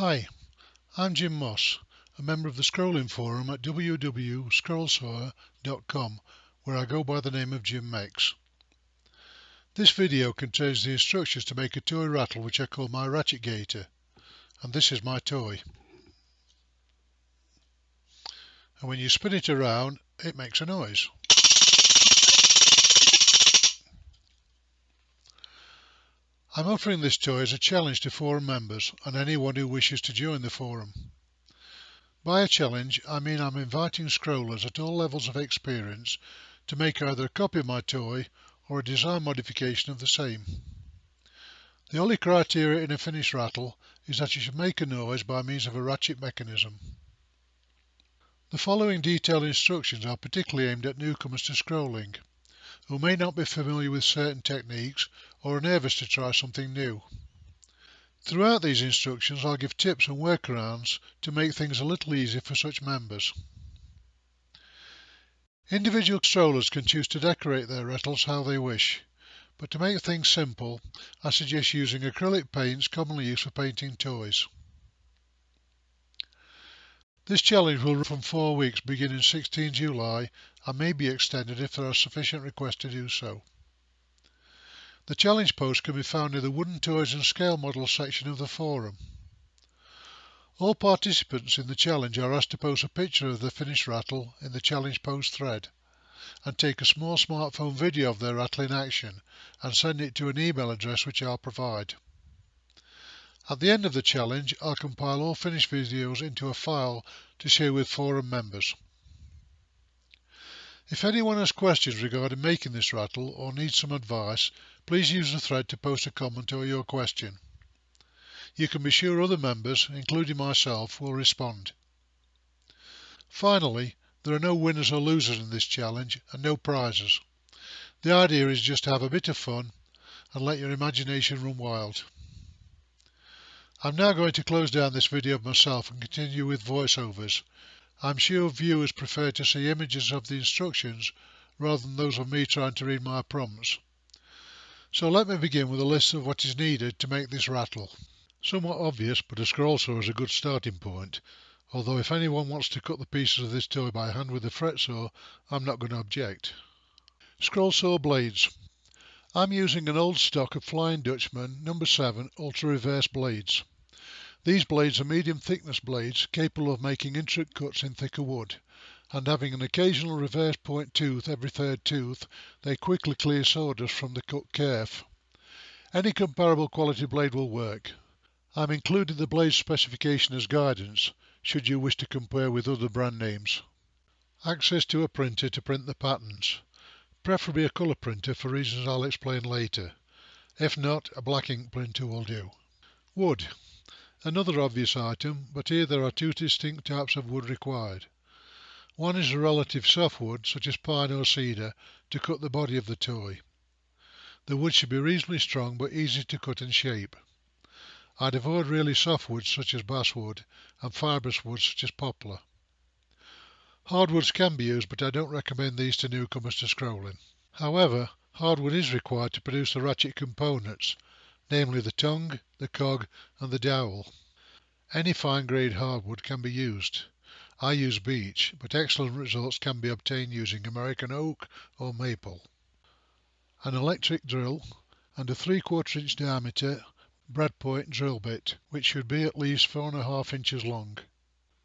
Hi, I'm Jim Moss, a member of the Scrolling Forum at www.scrollsawer.com, where I go by the name of Jim Makes. This video contains the instructions to make a toy rattle which I call my Ratchetgator, and this is my toy. And when you spin it around, it makes a noise. I'm offering this toy as a challenge to forum members and anyone who wishes to join the forum. By a challenge, I mean I'm inviting scrollers at all levels of experience to make either a copy of my toy or a design modification of the same. The only criteria in a finished rattle is that you should make a noise by means of a ratchet mechanism. The following detailed instructions are particularly aimed at newcomers to scrolling, who may not be familiar with certain techniques or are nervous to try something new. Throughout these instructions I'll give tips and workarounds to make things a little easier for such members. Individual scrollers can choose to decorate their rattles how they wish, but to make things simple I suggest using acrylic paints commonly used for painting toys. This challenge will run from 4 weeks beginning 16 July and may be extended if there are sufficient requests to do so. The challenge post can be found in the Wooden Toys and Scale Models section of the forum. All participants in the challenge are asked to post a picture of the finished rattle in the challenge post thread and take a small smartphone video of their rattle in action and send it to an email address which I'll provide. At the end of the challenge, I'll compile all finished videos into a file to share with forum members. If anyone has questions regarding making this rattle or needs some advice, please use the thread to post a comment or your question. You can be sure other members, including myself, will respond. Finally, there are no winners or losers in this challenge and no prizes. The idea is just to have a bit of fun and let your imagination run wild. I'm now going to close down this video of myself and continue with voiceovers. I'm sure viewers prefer to see images of the instructions rather than those of me trying to read my prompts. So let me begin with a list of what is needed to make this rattle. Somewhat obvious, but a scroll saw is a good starting point, although if anyone wants to cut the pieces of this toy by hand with a fret saw, I'm not going to object. Scroll saw blades. I'm using an old stock of Flying Dutchman No. 7 Ultra Reverse blades. These blades are medium thickness blades capable of making intricate cuts in thicker wood, and having an occasional reverse point tooth every third tooth, they quickly clear sawdust from the cut kerf. Any comparable quality blade will work. I'm including the blade specification as guidance, should you wish to compare with other brand names. Access to a printer to print the patterns, preferably a colour printer for reasons I'll explain later. If not, a black ink printer will do. Wood. Another obvious item, but here there are two distinct types of wood required. One is a relative softwood, such as pine or cedar, to cut the body of the toy. The wood should be reasonably strong but easy to cut and shape. I'd avoid really soft woods such as basswood and fibrous woods such as poplar. Hardwoods can be used, but I don't recommend these to newcomers to scrolling. However, hardwood is required to produce the ratchet components, namely the tongue, the cog and the dowel. Any fine grade hardwood can be used. I use beech, but excellent results can be obtained using American oak or maple. An electric drill and a 3/4 inch diameter brad point drill bit, which should be at least 4.5 inches long.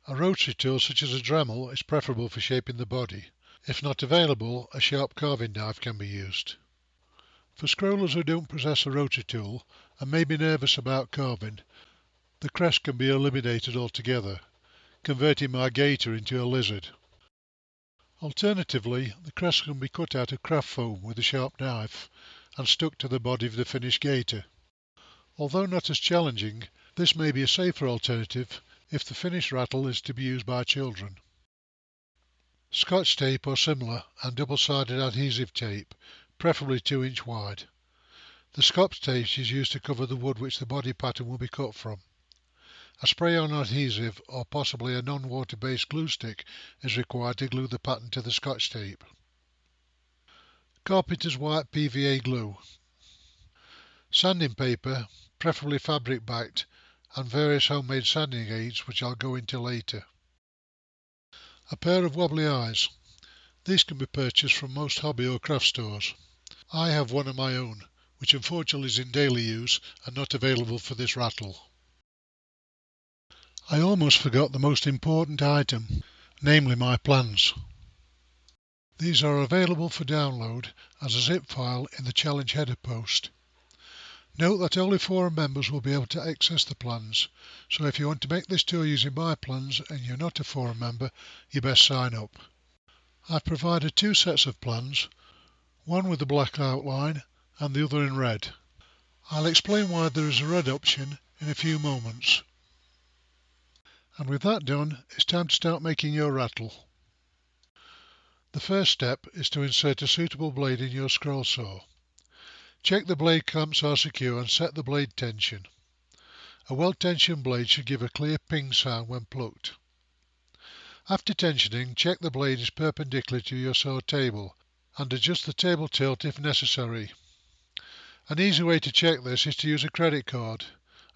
A rotary tool such as a Dremel is preferable for shaping the body. If not available, a sharp carving knife can be used. For scrollers who don't possess a rotary tool and may be nervous about carving, the crest can be eliminated altogether, converting my gator into a lizard. Alternatively, the crest can be cut out of craft foam with a sharp knife and stuck to the body of the finished gator. Although not as challenging, this may be a safer alternative if the finished rattle is to be used by children. Scotch tape or similar and double-sided adhesive tape, preferably 2-inch wide. The Scotch tape is used to cover the wood which the body pattern will be cut from. A spray-on adhesive or possibly a non-water based glue stick is required to glue the pattern to the Scotch tape. Carpenter's white PVA glue. Sanding paper, preferably fabric backed, and various homemade sanding aids which I'll go into later. A pair of wobbly eyes. These can be purchased from most hobby or craft stores. I have one of my own, which unfortunately is in daily use and not available for this rattle. I almost forgot the most important item, namely my plans. These are available for download as a zip file in the challenge header post. Note that only forum members will be able to access the plans, so if you want to make this tour using my plans and you're not a forum member, you best sign up. I've provided two sets of plans, one with a black outline and the other in red. I'll explain why there is a red option in a few moments. And with that done, it's time to start making your rattle. The first step is to insert a suitable blade in your scroll saw. Check the blade clamps are secure and set the blade tension. A well-tensioned blade should give a clear ping sound when plucked. After tensioning, check the blade is perpendicular to your saw table and adjust the table tilt if necessary. An easy way to check this is to use a credit card,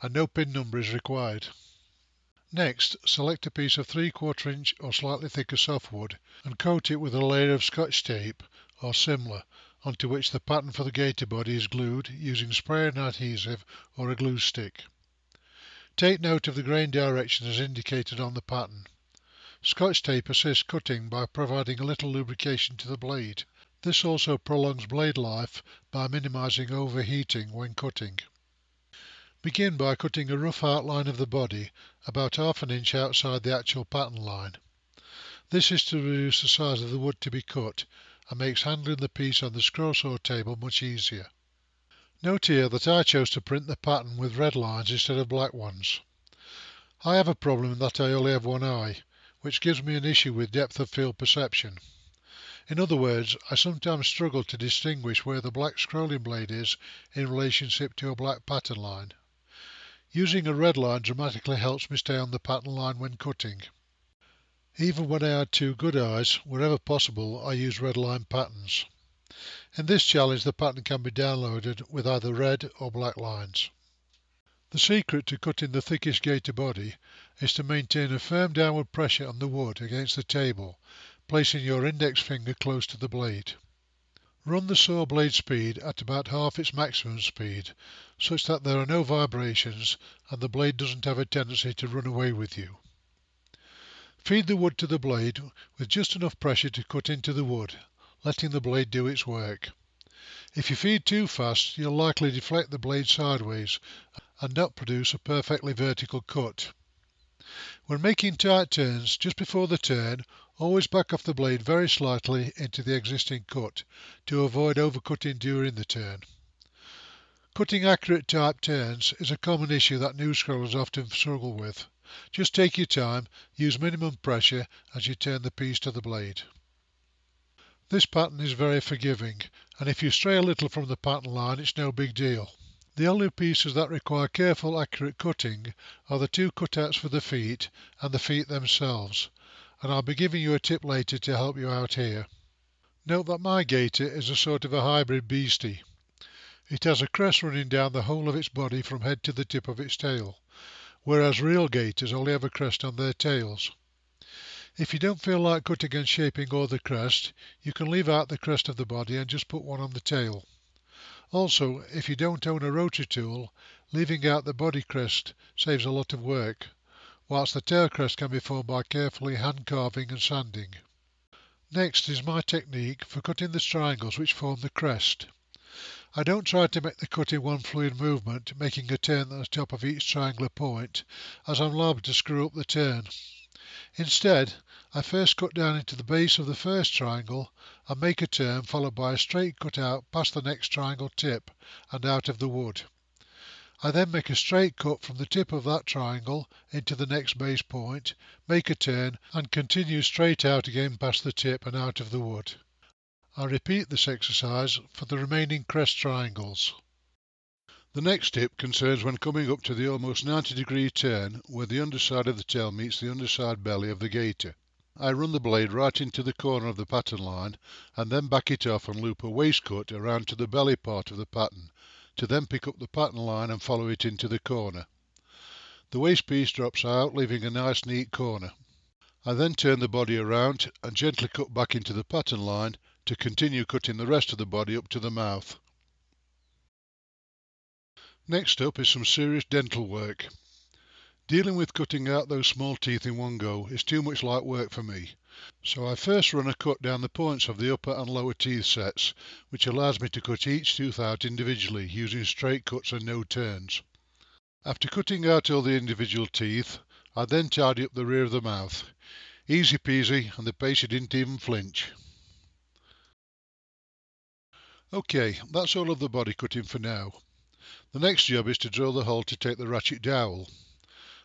and no pin number is required. Next, select a piece of 3/4 inch or slightly thicker softwood and coat it with a layer of Scotch tape or similar, onto which the pattern for the gator body is glued using spray and adhesive or a glue stick. Take note of the grain direction as indicated on the pattern. Scotch tape assists cutting by providing a little lubrication to the blade. This also prolongs blade life by minimizing overheating when cutting. Begin by cutting a rough outline of the body about ½ inch outside the actual pattern line. This is to reduce the size of the wood to be cut and makes handling the piece on the scroll saw table much easier. Note here that I chose to print the pattern with red lines instead of black ones. I have a problem in that I only have one eye, which gives me an issue with depth of field perception. In other words, I sometimes struggle to distinguish where the black scrolling blade is in relationship to a black pattern line. Using a red line dramatically helps me stay on the pattern line when cutting. Even when I had two good eyes, wherever possible I use red line patterns. In this challenge the pattern can be downloaded with either red or black lines. The secret to cutting the thickest gator body is to maintain a firm downward pressure on the wood against the table, placing your index finger close to the blade. Run the saw blade speed at about half its maximum speed, such that there are no vibrations and the blade doesn't have a tendency to run away with you. Feed the wood to the blade with just enough pressure to cut into the wood, letting the blade do its work. If you feed too fast, you'll likely deflect the blade sideways and not produce a perfectly vertical cut. When making tight turns, just before the turn, always back off the blade very slightly into the existing cut to avoid overcutting during the turn. Cutting accurate tight turns is a common issue that new scrollers often struggle with. Just take your time, use minimum pressure as you turn the piece to the blade. This pattern is very forgiving, and if you stray a little from the pattern line it's no big deal. The only pieces that require careful accurate cutting are the two cutouts for the feet and the feet themselves, and I'll be giving you a tip later to help you out here. Note that my gator is a sort of a hybrid beastie. It has a crest running down the whole of its body from head to the tip of its tail, whereas real gators only have a crest on their tails. If you don't feel like cutting and shaping all the crest, you can leave out the crest of the body and just put one on the tail. Also, if you don't own a rotary tool, leaving out the body crest saves a lot of work, whilst the tail crest can be formed by carefully hand carving and sanding. Next is my technique for cutting the triangles which form the crest. I don't try to make the cut in one fluid movement, making a turn at the top of each triangular point, as I'm liable to screw up the turn. Instead, I first cut down into the base of the first triangle and make a turn followed by a straight cut out past the next triangle tip and out of the wood. I then make a straight cut from the tip of that triangle into the next base point, make a turn and continue straight out again past the tip and out of the wood. I repeat this exercise for the remaining crest triangles. The next tip concerns when coming up to the almost 90-degree turn where the underside of the tail meets the underside belly of the gator. I run the blade right into the corner of the pattern line and then back it off and loop a waist cut around to the belly part of the pattern to then pick up the pattern line and follow it into the corner. The waste piece drops out, leaving a nice neat corner. I then turn the body around and gently cut back into the pattern line to continue cutting the rest of the body up to the mouth. Next up is some serious dental work. Dealing with cutting out those small teeth in one go is too much light work for me, so I first run a cut down the points of the upper and lower teeth sets, which allows me to cut each tooth out individually using straight cuts and no turns. After cutting out all the individual teeth, I then tidy up the rear of the mouth. Easy peasy, and the patient didn't even flinch. Okay, that's all of the body cutting for now. The next job is to drill the hole to take the ratchet dowel.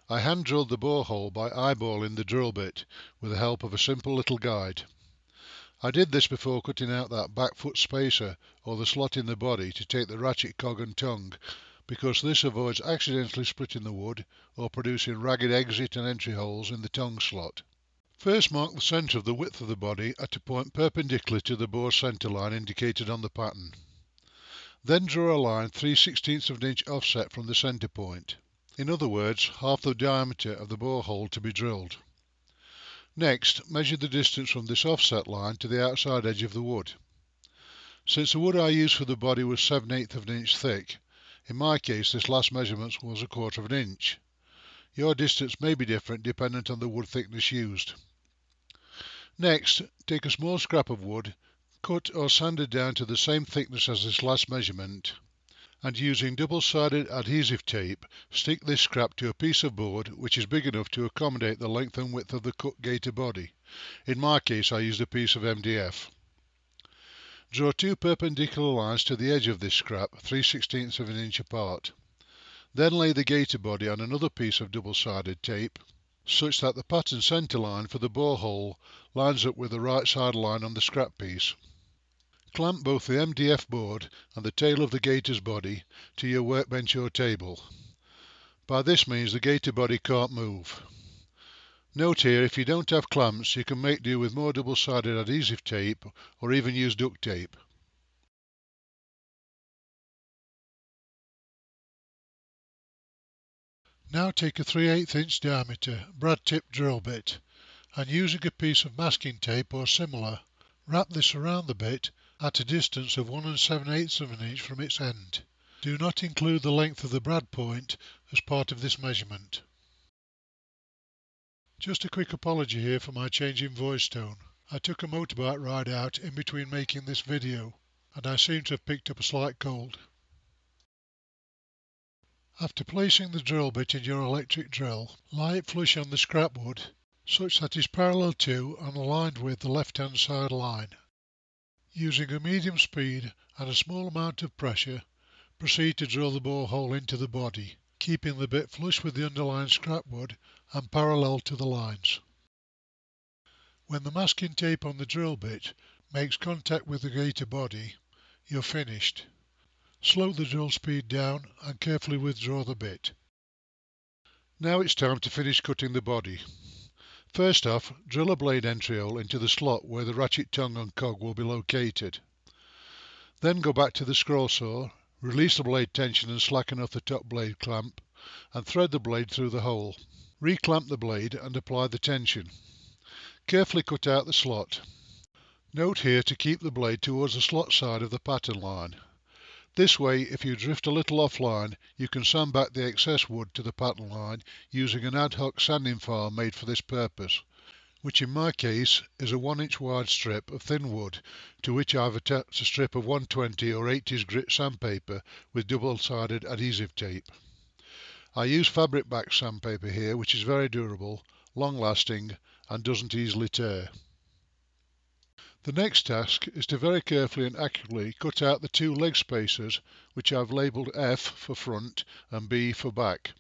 I hand drilled the bore hole by eyeballing the drill bit with the help of a simple little guide. I did this before cutting out that back foot spacer or the slot in the body to take the ratchet cog and tongue, because this avoids accidentally splitting the wood or producing ragged exit and entry holes in the tongue slot. First mark the centre of the width of the body at a point perpendicular to the bore centre line indicated on the pattern. Then draw a line 3/16 of an inch offset from the centre point. In other words, half the diameter of the bore hole to be drilled. Next, measure the distance from this offset line to the outside edge of the wood. Since the wood I used for the body was 7/8 of an inch thick, in my case this last measurement was 1/4 of an inch. Your distance may be different dependent on the wood thickness used. Next, take a small scrap of wood, cut or sanded down to the same thickness as this last measurement, and using double-sided adhesive tape, stick this scrap to a piece of board which is big enough to accommodate the length and width of the cut gaiter body. In my case I used a piece of MDF. Draw two perpendicular lines to the edge of this scrap 3/16 of an inch apart. Then lay the gaiter body on another piece of double-sided tape, such that the pattern centre line for the bore hole lines up with the right side line on the scrap piece. Clamp both the MDF board and the tail of the gaiter's body to your workbench or table. By this means the gaiter body can't move. Note here, if you don't have clamps, you can make do with more double-sided adhesive tape or even use duct tape. Now take a 3/8 inch diameter brad tip drill bit and, using a piece of masking tape or similar, wrap this around the bit at a distance of 1 7/8 of an inch from its end. Do not include the length of the brad point as part of this measurement. Just a quick apology here for my change in voice tone. I took a motorbike ride out in between making this video and I seem to have picked up a slight cold. After placing the drill bit in your electric drill, lie it flush on the scrap wood such that it is parallel to and aligned with the left-hand side line. Using a medium speed and a small amount of pressure, proceed to drill the bore hole into the body, keeping the bit flush with the underlying scrap wood and parallel to the lines. When the masking tape on the drill bit makes contact with the gaiter body, you're finished. Slow the drill speed down and carefully withdraw the bit. Now it's time to finish cutting the body. First off, drill a blade entry hole into the slot where the ratchet tongue and cog will be located. Then go back to the scroll saw, release the blade tension and slacken off the top blade clamp, and thread the blade through the hole. Reclamp the blade and apply the tension. Carefully cut out the slot. Note here to keep the blade towards the slot side of the pattern line. This way, if you drift a little offline, you can sand back the excess wood to the pattern line using an ad hoc sanding file made for this purpose, which in my case is a 1 inch wide strip of thin wood to which I've attached a strip of 120 or 80s grit sandpaper with double-sided adhesive tape. I use fabric back sandpaper here, which is very durable, long lasting and doesn't easily tear. The next task is to very carefully and accurately cut out the two leg spacers, which I've labelled F for front and B for back.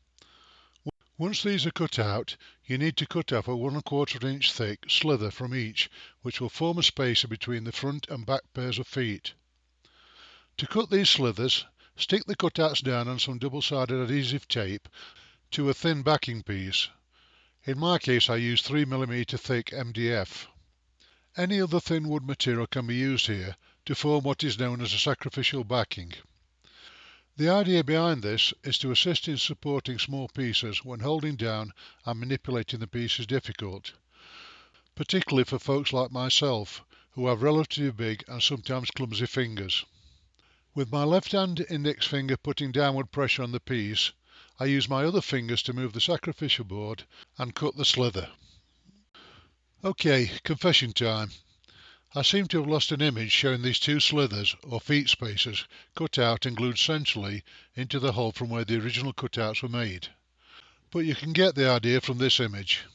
Once these are cut out, you need to cut off a 1/4 inch thick slither from each, which will form a spacer between the front and back pairs of feet. To cut these slithers, stick the cutouts down on some double-sided adhesive tape to a thin backing piece. In my case I use 3mm thick MDF. Any other thin wood material can be used here to form what is known as a sacrificial backing. The idea behind this is to assist in supporting small pieces when holding down and manipulating the piece is difficult, particularly for folks like myself who have relatively big and sometimes clumsy fingers. With my left hand index finger putting downward pressure on the piece, I use my other fingers to move the sacrificial board and cut the slither. Okay, confession time. I seem to have lost an image showing these two slithers, or feet spaces, cut out and glued centrally into the hole from where the original cutouts were made. But you can get the idea from this image.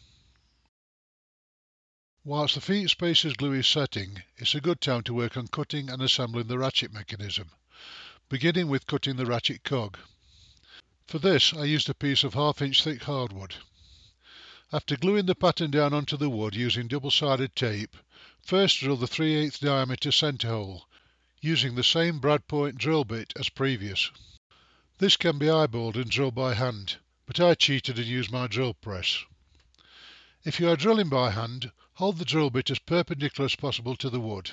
Whilst the feet spaces glue is setting, it's a good time to work on cutting and assembling the ratchet mechanism, beginning with cutting the ratchet cog. For this I used a piece of 1/2 inch thick hardwood. After gluing the pattern down onto the wood using double-sided tape, first drill the 3/8 diameter centre hole, using the same brad point drill bit as previous. This can be eyeballed and drilled by hand, but I cheated and used my drill press. If you are drilling by hand, hold the drill bit as perpendicular as possible to the wood.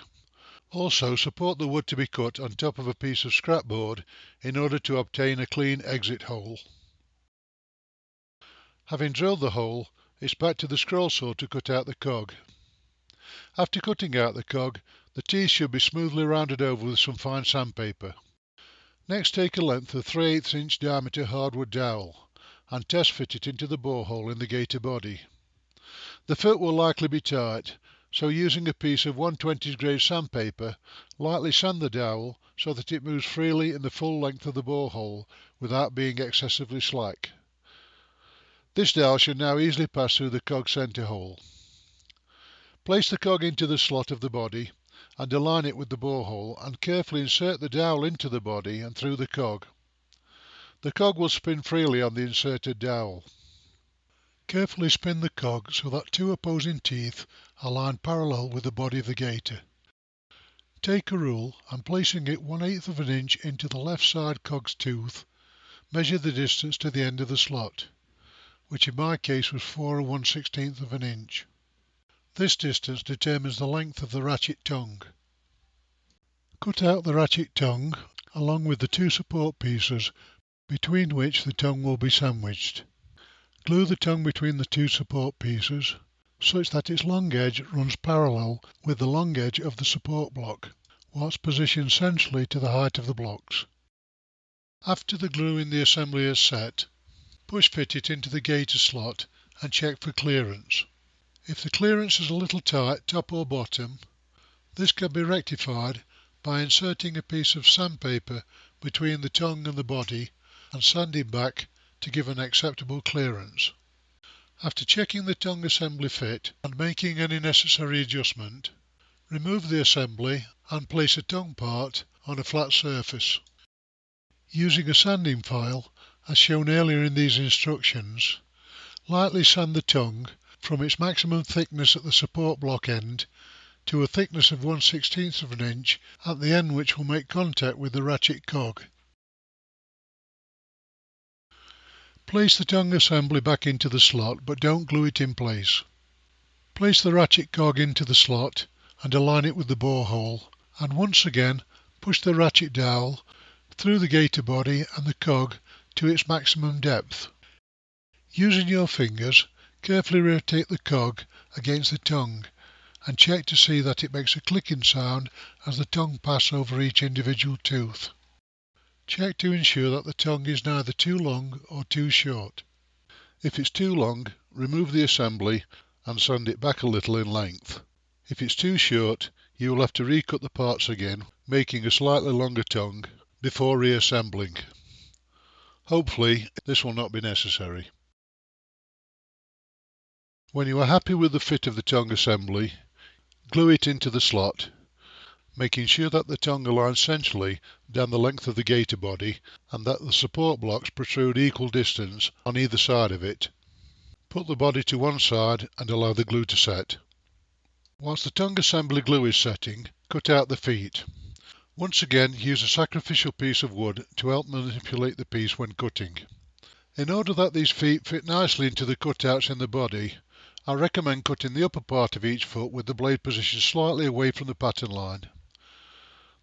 Also support the wood to be cut on top of a piece of scrap board in order to obtain a clean exit hole. Having drilled the hole, it's back to the scroll saw to cut out the cog. After cutting out the cog, the teeth should be smoothly rounded over with some fine sandpaper. Next take a length of 3/8 inch diameter hardwood dowel and test fit it into the borehole in the gator body. The fit will likely be tight, so using a piece of 1/20 grade sandpaper, lightly sand the dowel so that it moves freely in the full length of the borehole without being excessively slack. This dowel should now easily pass through the cog centre hole. Place the cog into the slot of the body and align it with the borehole and carefully insert the dowel into the body and through the cog. The cog will spin freely on the inserted dowel. Carefully spin the cog so that two opposing teeth are lined parallel with the body of the gator. Take a rule and placing it 1/8 of an inch into the left side cog's tooth, measure the distance to the end of the slot, which in my case was 4 1/16 of an inch. This distance determines the length of the ratchet tongue. Cut out the ratchet tongue along with the two support pieces between which the tongue will be sandwiched. Glue the tongue between the two support pieces such that its long edge runs parallel with the long edge of the support block, whilst positioned centrally to the height of the blocks. After the glue in the assembly is set, push fit it into the gator slot and check for clearance. If the clearance is a little tight top or bottom, this can be rectified by inserting a piece of sandpaper between the tongue and the body and sanding back to give an acceptable clearance. After checking the tongue assembly fit and making any necessary adjustment, remove the assembly and place a tongue part on a flat surface. Using a sanding file, as shown earlier in these instructions, lightly sand the tongue from its maximum thickness at the support block end to a thickness of 1/16 of an inch at the end which will make contact with the ratchet cog. Place the tongue assembly back into the slot but don't glue it in place. Place the ratchet cog into the slot and align it with the borehole, and once again push the ratchet dowel through the gator body and the cog to its maximum depth. Using your fingers, carefully rotate the cog against the tongue and check to see that it makes a clicking sound as the tongue passes over each individual tooth. Check to ensure that the tongue is neither too long or too short. If it's too long, remove the assembly and sand it back a little in length. If it's too short, you will have to recut the parts again, making a slightly longer tongue before reassembling. Hopefully, this will not be necessary. When you are happy with the fit of the tongue assembly, glue it into the slot, making sure that the tongue aligns centrally down the length of the gator body and that the support blocks protrude equal distance on either side of it. Put the body to one side and allow the glue to set. Whilst the tongue assembly glue is setting, cut out the feet. Once again, use a sacrificial piece of wood to help manipulate the piece when cutting. In order that these feet fit nicely into the cutouts in the body, I recommend cutting the upper part of each foot with the blade positioned slightly away from the pattern line.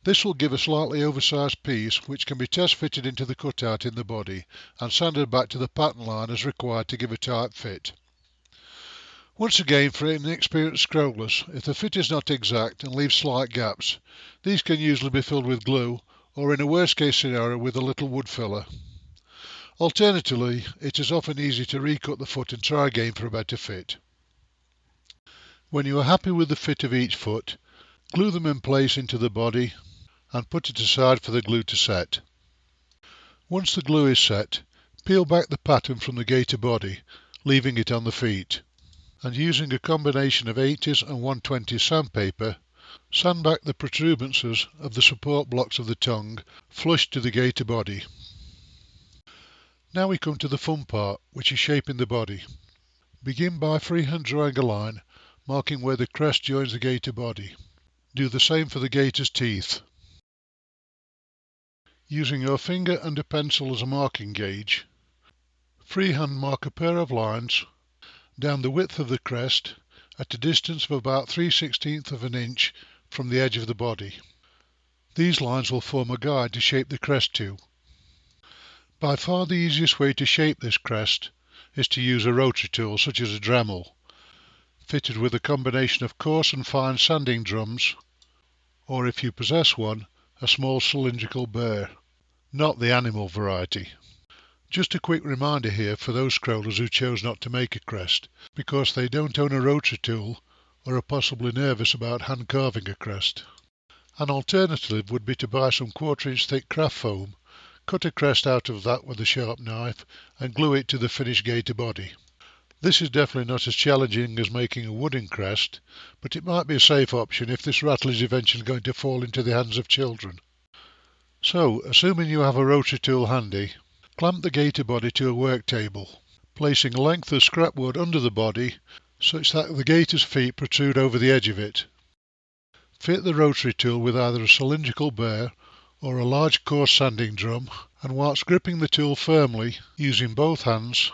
This will give a slightly oversized piece which can be test fitted into the cutout in the body and sanded back to the pattern line as required to give a tight fit. Once again, for inexperienced scrollers, if the fit is not exact and leaves slight gaps, these can usually be filled with glue or, in a worst case scenario, with a little wood filler. Alternatively, it is often easy to recut the foot and try again for a better fit. When you are happy with the fit of each foot, glue them in place into the body and put it aside for the glue to set. Once the glue is set, peel back the pattern from the gaiter body, leaving it on the feet, and using a combination of 80s and 120s sandpaper, sand back the protuberances of the support blocks of the tongue flush to the gaiter body. Now we come to the fun part, which is shaping the body. Begin by freehand drawing a line, marking where the crest joins the gaiter body. Do the same for the gaiter's teeth. Using your finger and a pencil as a marking gauge, freehand mark a pair of lines down the width of the crest at a distance of about 3/16 of an inch from the edge of the body. These lines will form a guide to shape the crest to. By far the easiest way to shape this crest is to use a rotary tool such as a Dremel, fitted with a combination of coarse and fine sanding drums, or if you possess one, a small cylindrical burr, not the animal variety. Just a quick reminder here for those scrollers who chose not to make a crest because they don't own a rotary tool or are possibly nervous about hand carving a crest. An alternative would be to buy some 1/4 inch thick craft foam, cut a crest out of that with a sharp knife and glue it to the finished gaiter body. This is definitely not as challenging as making a wooden crest, but it might be a safe option if this rattle is eventually going to fall into the hands of children. So, assuming you have a rotary tool handy, clamp the gaiter body to a work table, placing a length of scrap wood under the body such that the gaiter's feet protrude over the edge of it. Fit the rotary tool with either a cylindrical burr or a large coarse sanding drum, and whilst gripping the tool firmly using both hands,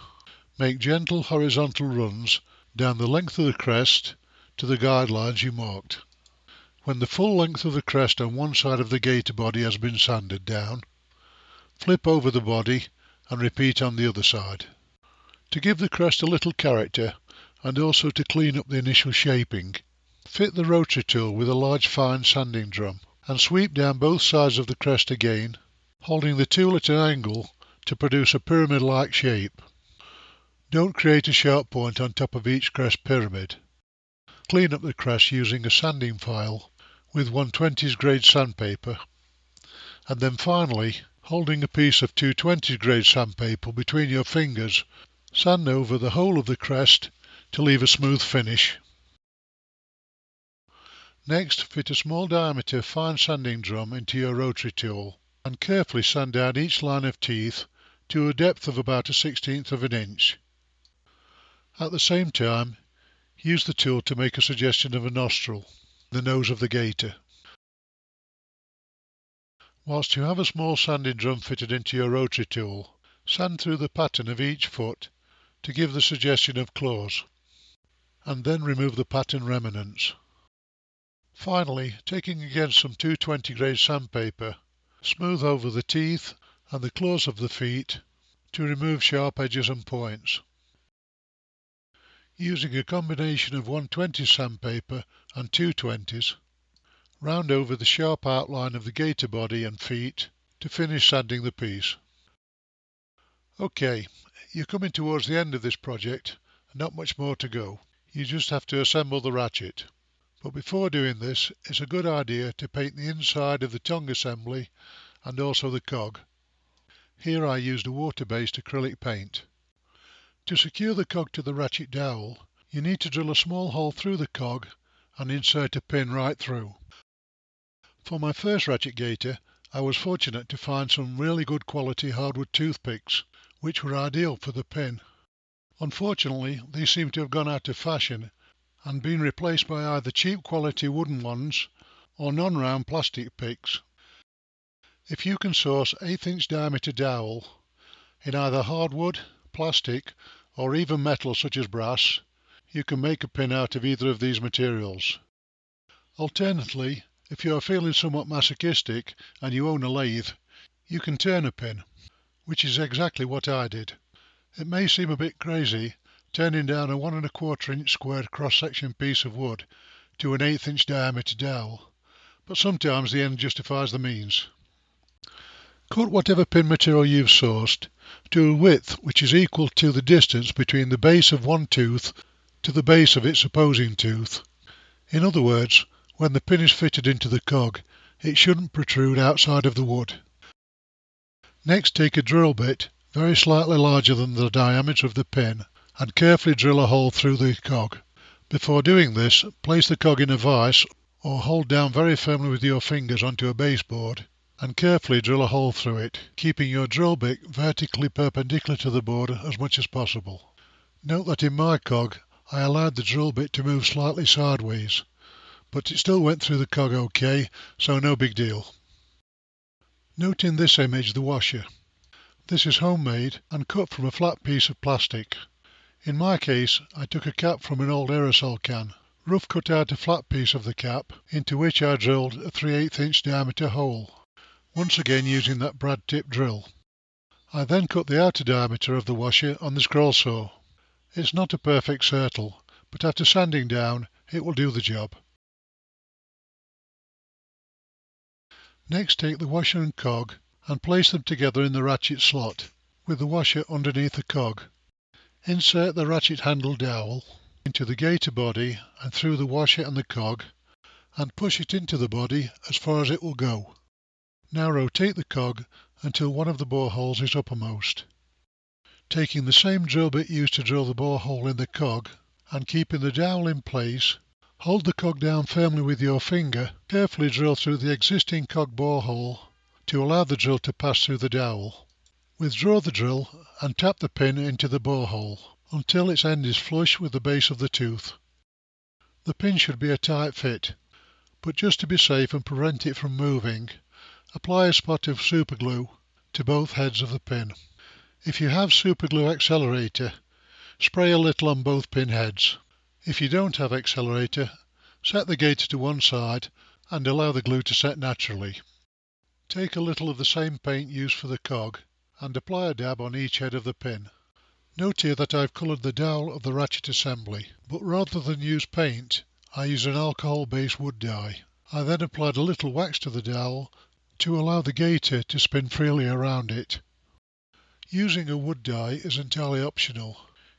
make gentle horizontal runs down the length of the crest to the guidelines you marked. When the full length of the crest on one side of the gaiter body has been sanded down, flip over the body and repeat on the other side. To give the crest a little character and also to clean up the initial shaping, fit the rotary tool with a large fine sanding drum and sweep down both sides of the crest again, holding the tool at an angle to produce a pyramid-like shape. Don't create a sharp point on top of each crest pyramid. Clean up the crest using a sanding file with 120s grade sandpaper, and then finally, holding a piece of 220s grade sandpaper between your fingers, sand over the whole of the crest to leave a smooth finish. Next, fit a small diameter fine sanding drum into your rotary tool and carefully sand down each line of teeth to a depth of about 1/16 of an inch. At the same time, use the tool to make a suggestion of a nostril, the nose of the gaiter. Whilst you have a small sanding drum fitted into your rotary tool, sand through the pattern of each foot to give the suggestion of claws, and then remove the pattern remnants. Finally, taking again some 220 grade sandpaper, smooth over the teeth and the claws of the feet to remove sharp edges and points. Using a combination of 120 sandpaper and 220s, round over the sharp outline of the gaiter body and feet to finish sanding the piece. OK, you're coming towards the end of this project and not much more to go. You just have to assemble the ratchet. But before doing this, it's a good idea to paint the inside of the tongue assembly and also the cog. Here I used a water-based acrylic paint. To secure the cog to the ratchet dowel, you need to drill a small hole through the cog and insert a pin right through. For my first Ratchetgator, I was fortunate to find some really good quality hardwood toothpicks, which were ideal for the pin. Unfortunately, these seem to have gone out of fashion and been replaced by either cheap quality wooden ones or non-round plastic picks. If you can source 1/8 inch diameter dowel in either hardwood, plastic or even metal such as brass, you can make a pin out of either of these materials. Alternately, If you are feeling somewhat masochistic and you own a lathe, you can turn a pin, which is exactly what I did. It may seem a bit crazy turning down a 1 1/4 inch squared cross-section piece of wood to an 1/8 inch diameter dowel, but sometimes the end justifies the means. Cut whatever pin material you've sourced to a width which is equal to the distance between the base of one tooth to the base of its opposing tooth. In other words, when the pin is fitted into the cog, it shouldn't protrude outside of the wood. Next, take a drill bit very slightly larger than the diameter of the pin and carefully drill a hole through the cog. Before doing this, place the cog in a vise or hold down very firmly with your fingers onto a baseboard and carefully drill a hole through it, keeping your drill bit vertically perpendicular to the board as much as possible. Note that in my cog I allowed the drill bit to move slightly sideways, but it still went through the cog okay, so no big deal. Note in this image the washer. This is homemade and cut from a flat piece of plastic. In my case, I took a cap from an old aerosol can, rough cut out a flat piece of the cap, into which I drilled a 3/8 inch diameter hole, once again using that brad tip drill. I then cut the outer diameter of the washer on the scroll saw. It's not a perfect circle, but after sanding down, it will do the job. Next, take the washer and cog and place them together in the ratchet slot, with the washer underneath the cog. Insert the ratchet handle dowel into the gator body and through the washer and the cog, and push it into the body as far as it will go. Now rotate the cog until one of the bore holes is uppermost. Taking the same drill bit used to drill the bore hole in the cog and keeping the dowel in place, hold the cog down firmly with your finger, carefully drill through the existing cog bore hole to allow the drill to pass through the dowel. Withdraw the drill and tap the pin into the bore hole until its end is flush with the base of the tooth. The pin should be a tight fit, but just to be safe and prevent it from moving, apply a spot of super glue to both heads of the pin. If you have super glue accelerator, spray a little on both pin heads. If you don't have accelerator, set the gator to one side and allow the glue to set naturally. Take a little of the same paint used for the cog and apply a dab on each head of the pin. Note here that I've coloured the dowel of the ratchet assembly, but rather than use paint, I used an alcohol-based wood dye. I then applied a little wax to the dowel to allow the gator to spin freely around it. Using a wood dye is entirely optional.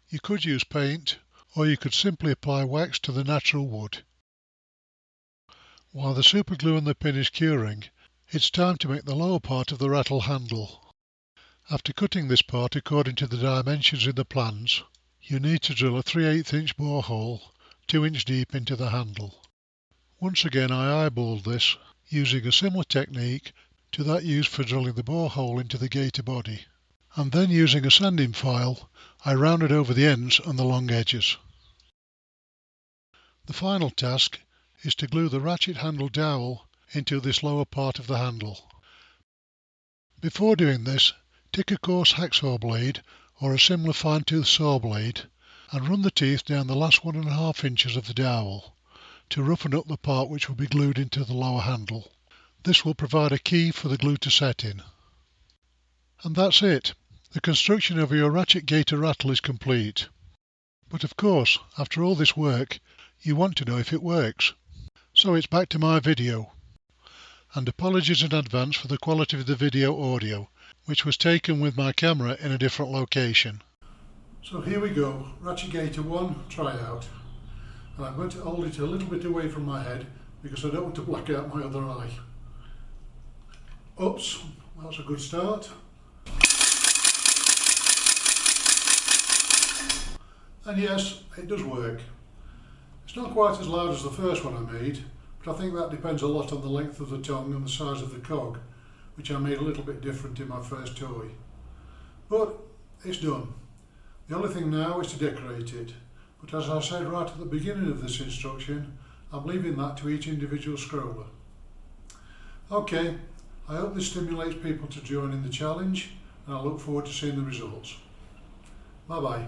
You could use paint, or you could simply apply wax to the natural wood. While the super glue on the pin is curing, it's time to make the lower part of the rattle handle. After cutting this part according to the dimensions in the plans, you need to drill a 3/8 inch bore hole 2 inch deep into the handle. Once again I eyeballed this, using a similar technique to that used for drilling the bore hole into the gator body, and then using a sanding file I rounded over the ends and the long edges. The final task is to glue the ratchet handle dowel into this lower part of the handle. Before doing this, take a coarse hacksaw blade or a similar fine-tooth saw blade and run the teeth down the last 1½ inches of the dowel to roughen up the part which will be glued into the lower handle. This will provide a key for the glue to set in. And that's it. The construction of your Ratchetgator rattle is complete. But of course, after all this work, you want to know if it works. So it's back to my video. And apologies in advance for the quality of the video audio, which was taken with my camera in a different location. So here we go, Ratchetgator 1 tryout. And I'm going to hold it a little bit away from my head because I don't want to black out my other eye. Oops, that's a good start. And yes, it does work. It's not quite as loud as the first one I made, but I think that depends a lot on the length of the tongue and the size of the cog, which I made a little bit different in my first toy. But it's done. The only thing now is to decorate it, but as I said right at the beginning of this instruction, I'm leaving that to each individual scroller. Okay, I hope this stimulates people to join in the challenge, and I look forward to seeing the results. Bye bye.